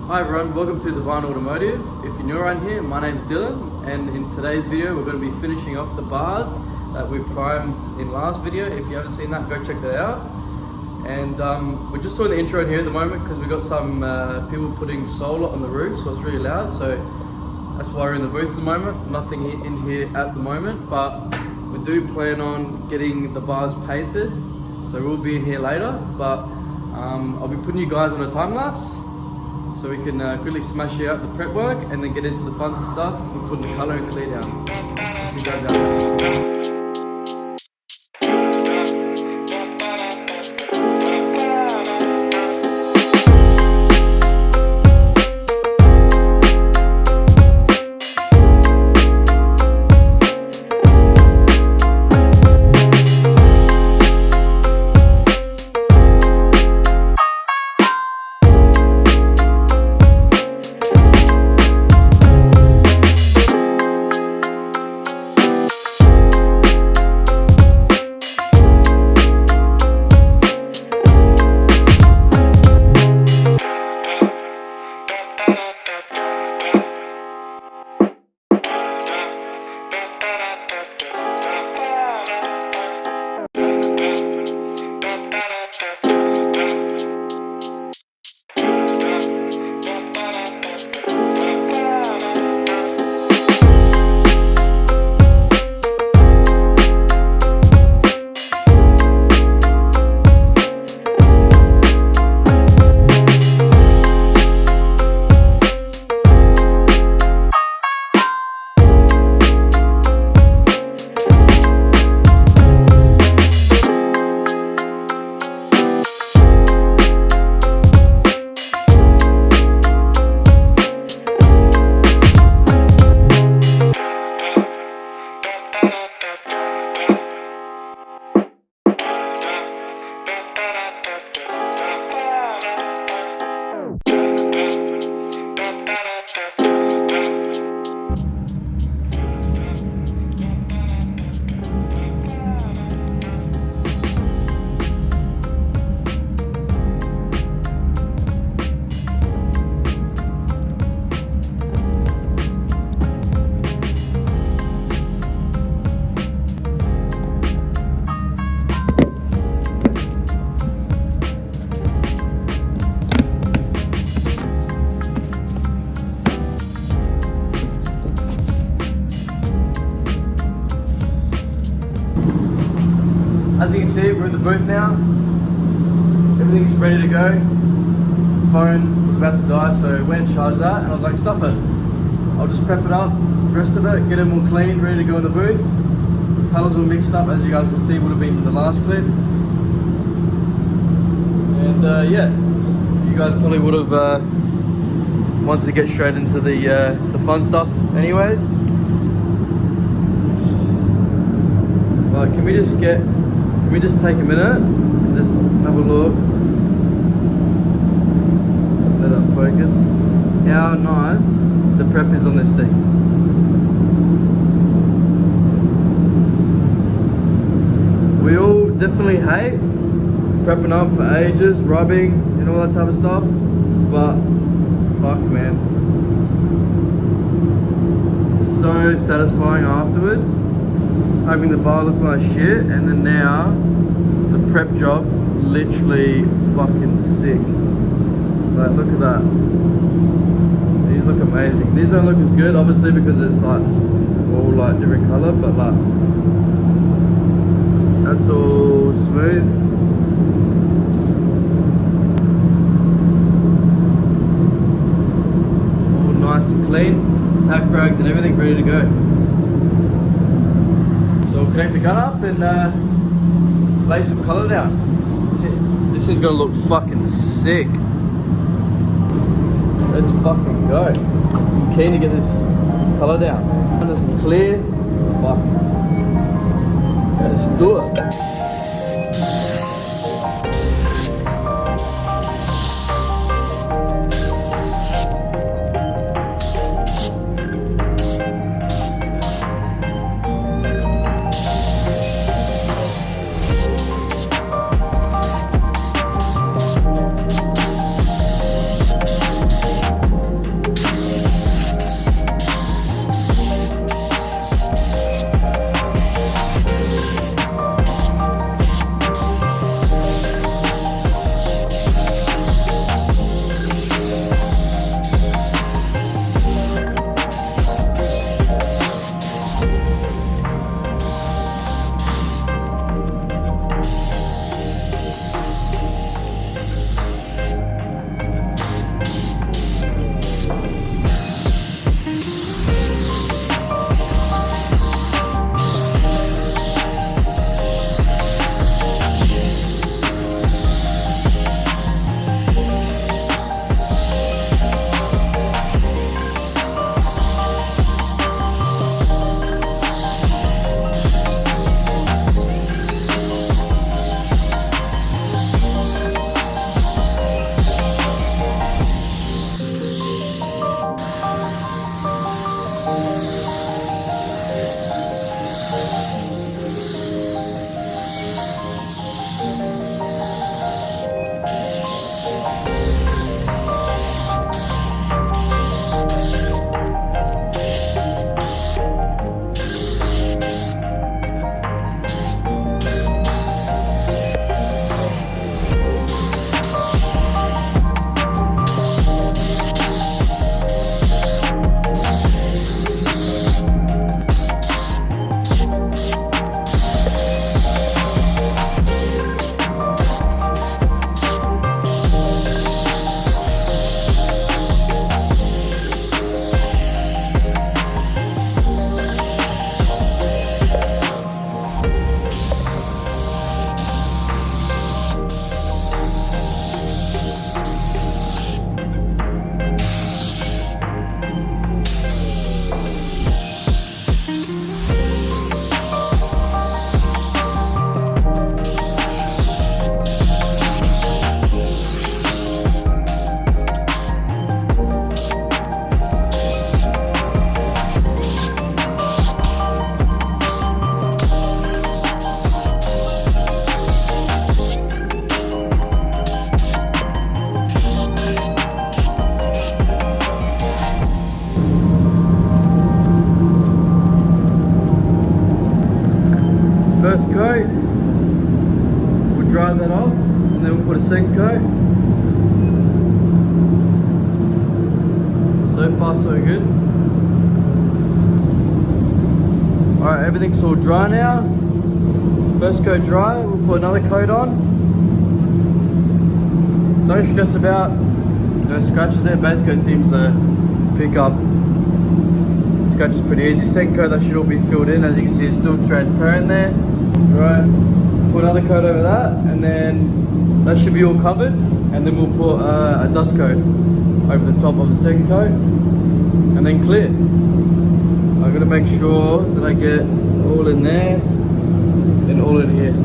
Hi everyone, welcome to Automotive. If you're new around here, my name's Dylan, and in today's video we're going to be finishing off the bars that we primed in last video. If you haven't seen that, go check that out. And we're just doing the intro here at the moment because we've got some people putting solar on the roof, so it's really loud, so that's why we're in the booth at the moment. Nothing in here at the moment, but we do plan on getting the bars painted, so we'll be in here later. But I'll be putting you guys on a time lapse so we can quickly smash out the prep work and then get into the fun stuff and put the colour and clear down. See you guys out there. As you can see, we're in the booth now. Everything's ready to go. Phone was about to die, so I went and charged that, and I was like, stuff it. I'll just prep it up, the rest of it, get them all clean, ready to go in the booth. Colours all mixed up, as you guys can see, would have been in the last clip. And yeah, you guys probably would have wanted to get straight into the fun stuff anyways. But can we just take a minute and just have a look? Let that focus. How nice the prep is on this thing. We all definitely hate prepping up for ages, rubbing and all that type of stuff, but fuck man, it's so satisfying afterwards. Having the bar look like shit, and then now the prep job literally fucking sick. Like, look at that. These look amazing. These don't look as good, obviously, because it's like all like different color, but like that's all smooth. All nice and clean, tack ragged and everything ready to go. So we'll connect the gun up and lay some colour down. This thing's gonna look fucking sick. Let's fucking go. I'm keen to get this colour down. Under some clear. Fuck. Let's do it. First coat, we'll dry that off, and then we'll put a second coat. So far so good. Alright, everything's all dry now. First coat dry, we'll put another coat on. Don't stress about no scratches there. Base coat seems to pick up scratches pretty easy. Second coat, that should all be filled in. As you can see, it's still transparent there. Right, put another coat over that, and then that should be all covered. And then we'll put a dust coat over the top of the second coat, and then clear. I've got to make sure that I get all in there and all in here.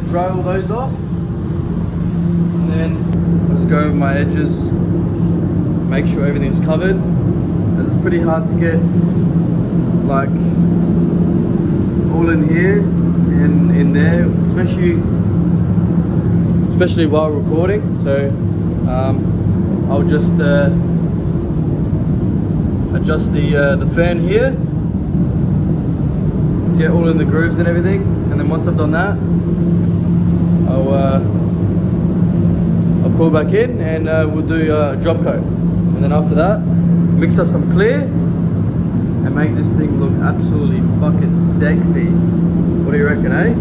Dry all those off, and then I'll just go over my edges, make sure everything's covered, as it's pretty hard to get like all in here and in there, especially while recording. So I'll just adjust the fan here, get all in the grooves and everything, and then once I've done that, I'll pull back in and we'll do a drop coat, and then after that mix up some clear and make this thing look absolutely fucking sexy. What do you reckon, eh?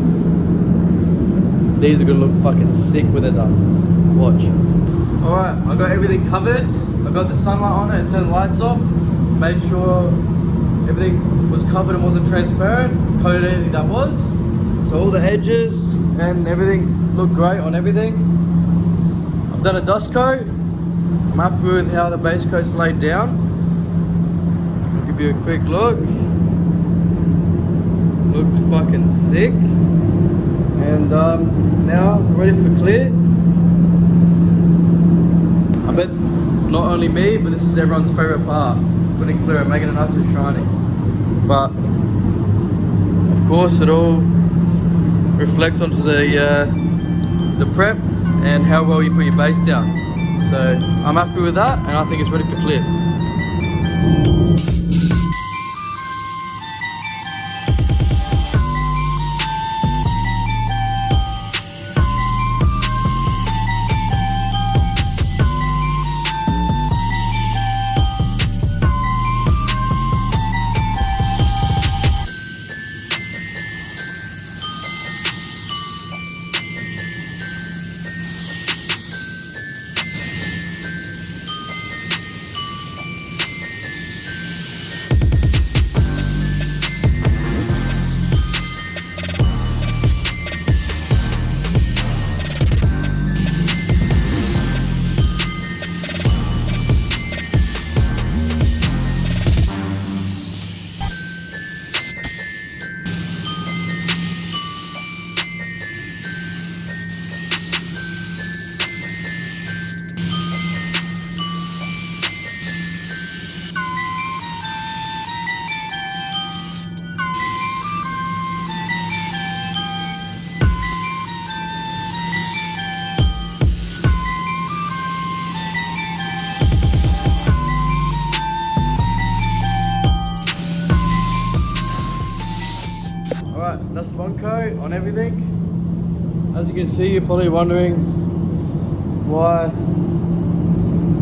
These are gonna look fucking sick when they're done. Watch. Alright, I got everything covered. I got the sunlight on it, turned the lights off, made sure everything was covered and wasn't transparent, coated anything that was. So all the edges and everything looked great on everything. I'm I've done a dust coat. I'm happy with how the base coat's laid down. I'll give you a quick look. Looks fucking sick. And now ready for clear. I bet not only me, but this is everyone's favorite part, putting clear and making it nice and shiny. But of course, it all reflects onto the prep and how well you put your base down. So I'm happy with that, and I think it's ready for clear. Alright, that's one coat on everything. As you can see, you're probably wondering why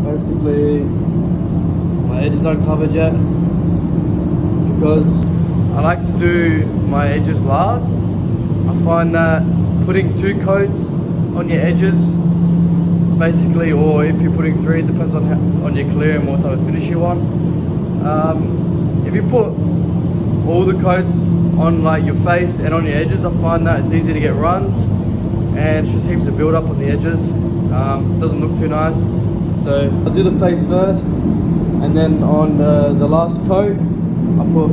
basically my edges aren't covered yet. It's because I like to do my edges last. I find that putting 2 coats on your edges, basically, or if you're putting 3, it depends on your clear and what type of finish you want. If you put all the coats on like your face and on your edges, I find that it's easy to get runs and it just seems to build up on the edges. Doesn't look too nice. So I'll do the face first, and then on the last coat, I coat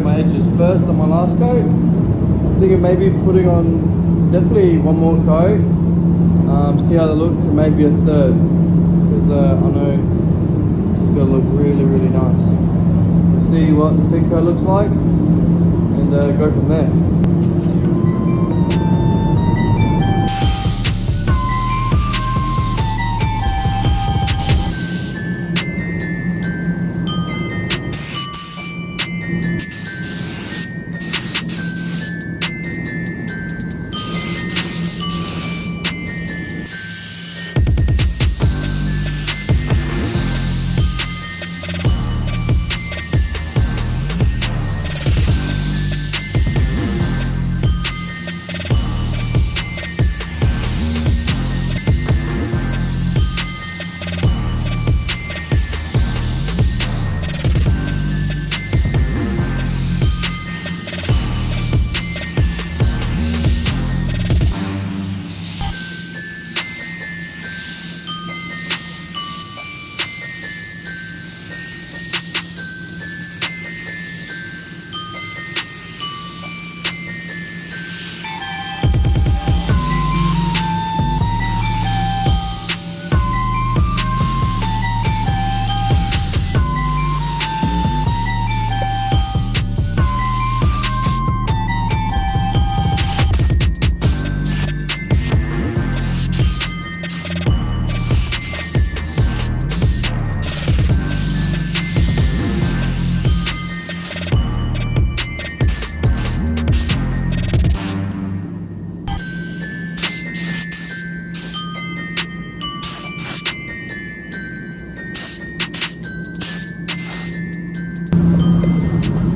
my edges first on my last coat. I'm thinking maybe putting on definitely one more coat, see how that looks, and maybe a third, because I know this is going to look really, really nice. We'll see what the seat coat looks like and go from there.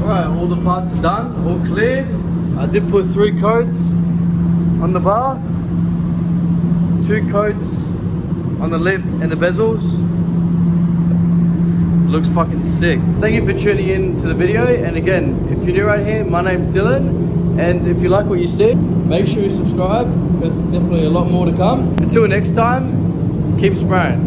Alright, all the parts are done, all clear. I did put 3 coats on the bar, 2 coats on the lip and the bezels. Looks fucking sick. Thank you for tuning in to the video, and again, if you're new right here, my name's Dylan, And if you like what you see, make sure you subscribe, because there's definitely a lot more to come. Until next time, keep spraying.